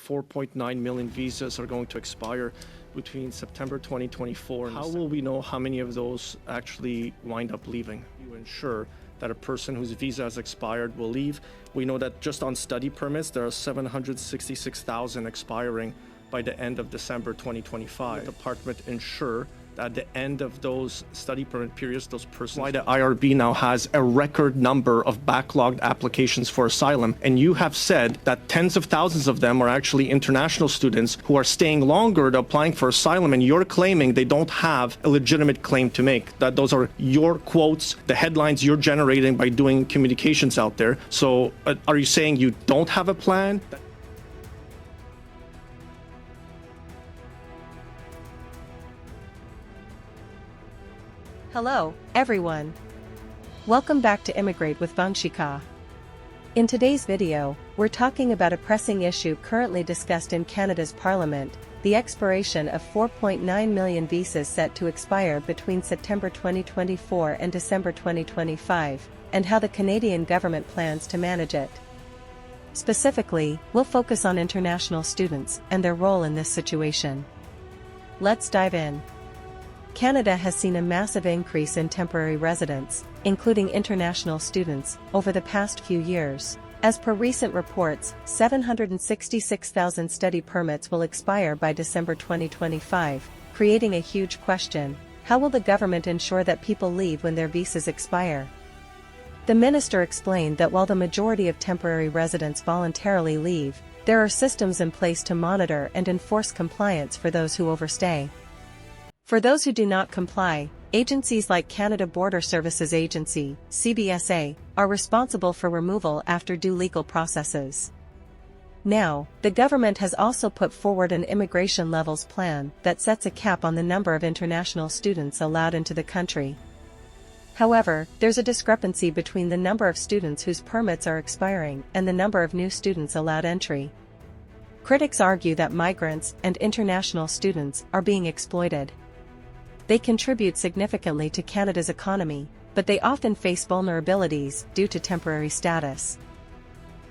4.9 million visas are going to expire between September 2024 and how will we know how many of those actually wind up leaving? You ensure that a person whose visa has expired will leave. We know that just on study permits, there are 766,000 expiring by the end of December 2025. The department ensure that at the end of those study permit periods, those persons. Why the IRB now has a record number of backlogged applications for asylum. And you have said that tens of thousands of them are actually international students who are staying longer to applying for asylum, and you're claiming they don't have a legitimate claim to make. That those are your quotes, the headlines you're generating by doing communications out there. So are you saying you don't have a plan? Hello, everyone. Welcome back to Immigrate with Vanshika. In today's video, we're talking about a pressing issue currently discussed in Canada's Parliament, the expiration of 4.9 million visas set to expire between September 2024 and December 2025, and how the Canadian government plans to manage it. Specifically, we'll focus on international students and their role in this situation. Let's dive in. Canada has seen a massive increase in temporary residents, including international students, over the past few years. As per recent reports, 766,000 study permits will expire by December 2025, creating a huge question: how will the government ensure that people leave when their visas expire? The minister explained that while the majority of temporary residents voluntarily leave, there are systems in place to monitor and enforce compliance for those who overstay. For those who do not comply, agencies like Canada Border Services Agency, CBSA, are responsible for removal after due legal processes. Now, the government has also put forward an immigration levels plan that sets a cap on the number of international students allowed into the country. However, there's a discrepancy between the number of students whose permits are expiring and the number of new students allowed entry. Critics argue that migrants and international students are being exploited. They contribute significantly to Canada's economy, but they often face vulnerabilities due to temporary status.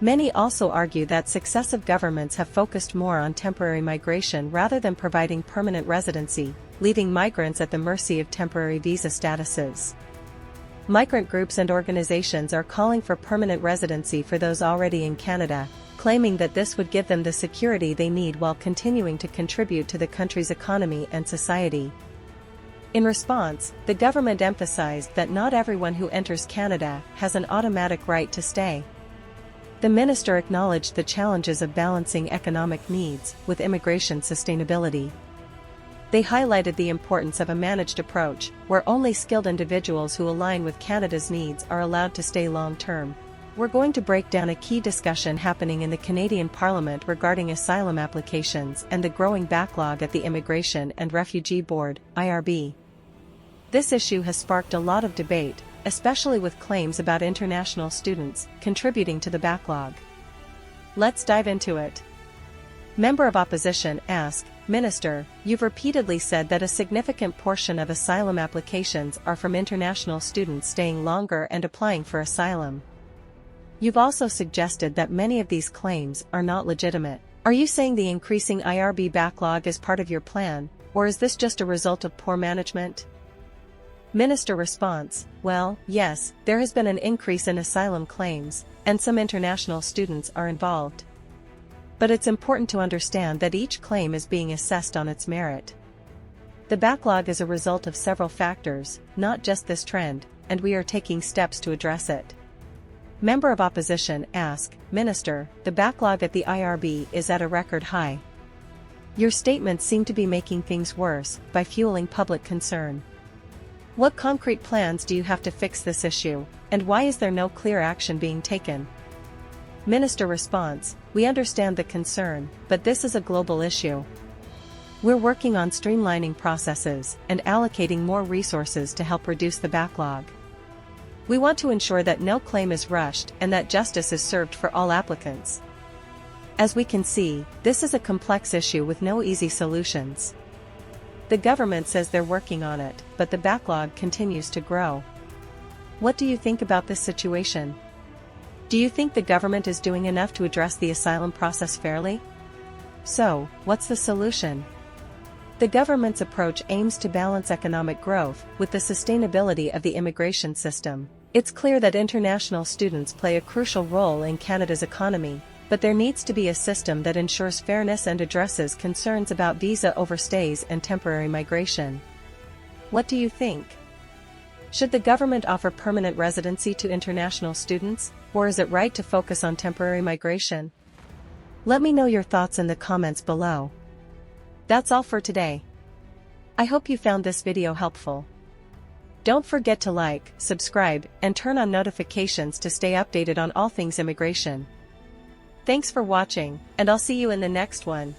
Many also argue that successive governments have focused more on temporary migration rather than providing permanent residency, leaving migrants at the mercy of temporary visa statuses. Migrant groups and organizations are calling for permanent residency for those already in Canada, claiming that this would give them the security they need while continuing to contribute to the country's economy and society. In response, the government emphasized that not everyone who enters Canada has an automatic right to stay. The minister acknowledged the challenges of balancing economic needs with immigration sustainability. They highlighted the importance of a managed approach, where only skilled individuals who align with Canada's needs are allowed to stay long-term. We're going to break down a key discussion happening in the Canadian Parliament regarding asylum applications and the growing backlog at the Immigration and Refugee Board, IRB. This issue has sparked a lot of debate, especially with claims about international students contributing to the backlog. Let's dive into it. Member of Opposition asked, "Minister, you've repeatedly said that a significant portion of asylum applications are from international students staying longer and applying for asylum. You've also suggested that many of these claims are not legitimate. Are you saying the increasing IRB backlog is part of your plan, or is this just a result of poor management?" Minister response: "Well, yes, there has been an increase in asylum claims, and some international students are involved. But it's important to understand that each claim is being assessed on its merit. The backlog is a result of several factors, not just this trend, and we are taking steps to address it." Member of Opposition asked, "Minister, the backlog at the IRB is at a record high. Your statements seem to be making things worse by fueling public concern. What concrete plans do you have to fix this issue, and why is there no clear action being taken?" Minister response: "We understand the concern, but this is a global issue. We're working on streamlining processes and allocating more resources to help reduce the backlog. We want to ensure that no claim is rushed and that justice is served for all applicants. As we can see, this is a complex issue with no easy solutions. The government says they're working on it, but the backlog continues to grow. What do you think about this situation? Do you think the government is doing enough to address the asylum process fairly?" So, what's the solution? The government's approach aims to balance economic growth with the sustainability of the immigration system. It's clear that international students play a crucial role in Canada's economy, but there needs to be a system that ensures fairness and addresses concerns about visa overstays and temporary migration. What do you think? Should the government offer permanent residency to international students, or is it right to focus on temporary migration? Let me know your thoughts in the comments below. That's all for today. I hope you found this video helpful. Don't forget to like, subscribe, and turn on notifications to stay updated on all things immigration. Thanks for watching, and I'll see you in the next one.